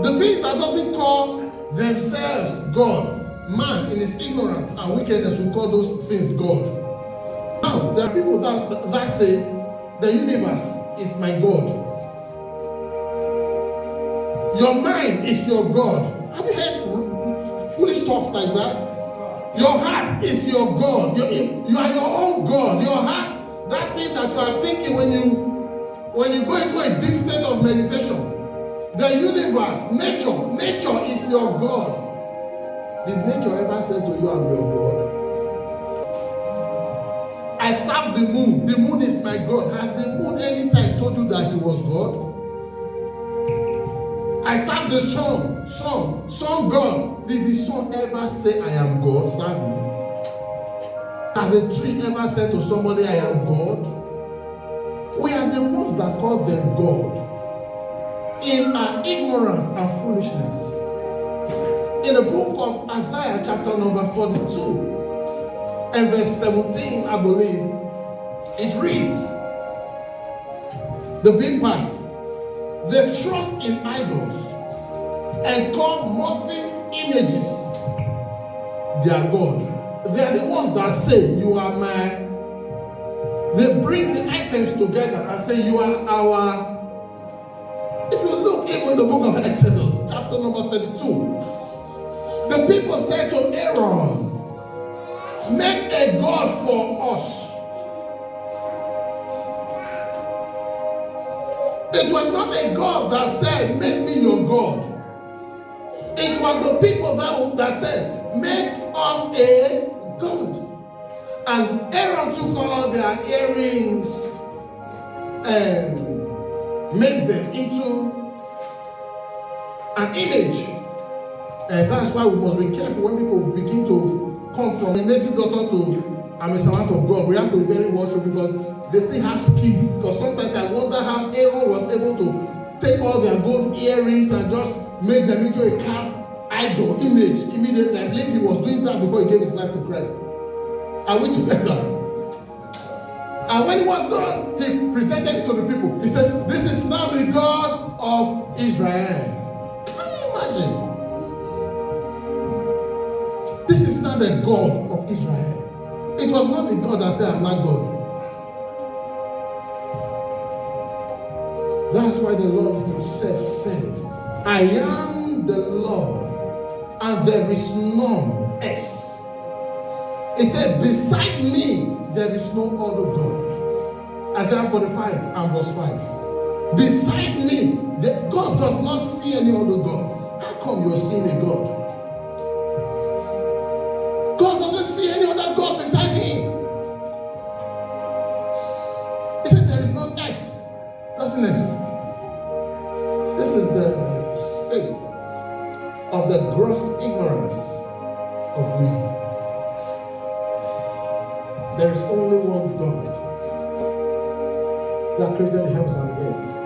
The things that doesn't call themselves God, man in his ignorance and wickedness will call those things God. Now, there are people that says the universe is my God. Your mind is your God. Have you heard foolish talks like that? Your heart is your God. You are your own God. Your heart, that thing that you are thinking when you go into a deep state of meditation. The universe, nature is your God. Did nature ever say to you, I'm your God? I serve the moon. The moon is my God. Has the moon anytime told you that it was God? I serve the sun God. Did the sun ever say I am God? Serve me. Has a tree ever said to somebody I am God? We are the ones that call them God in our ignorance and foolishness. In the book of Isaiah chapter number 42 and verse 17, I believe, it reads, the big part, they trust in idols and call molten images their God. They are the ones that say, you are my. They bring the items together and say, you are our. If you look even in the book of Exodus, chapter number 32, the people said to Aaron, make a God for us. It was not a God that said, make me your God. It was the people that said, make us a God. And Aaron took all their earrings and made them into an image. And that's why we must be careful when people begin to come from a native daughter to I'm a servant of God. We have to be very watchful because they still have skills. Because sometimes I wonder how Aaron was able to take all their gold earrings and just make them into a calf idol image immediately. I believe he was doing that before he gave his life to Christ. Are we together? And when it was done, he presented it to the people. He said, this is now the God of Israel. Can you imagine? This is not the God of Israel. It was not the God that said, I'm not God. That's why the Lord himself said, I am the Lord, and there is none else. He said, beside me, there is no other God. Isaiah 45 and verse 5. Beside me, God does not see any other God. How come you're seeing a God? God doesn't see any other God beside him. He said there is no X. Doesn't exist. This is the state of the gross ignorance of man. There is only one God that created the heavens and the earth.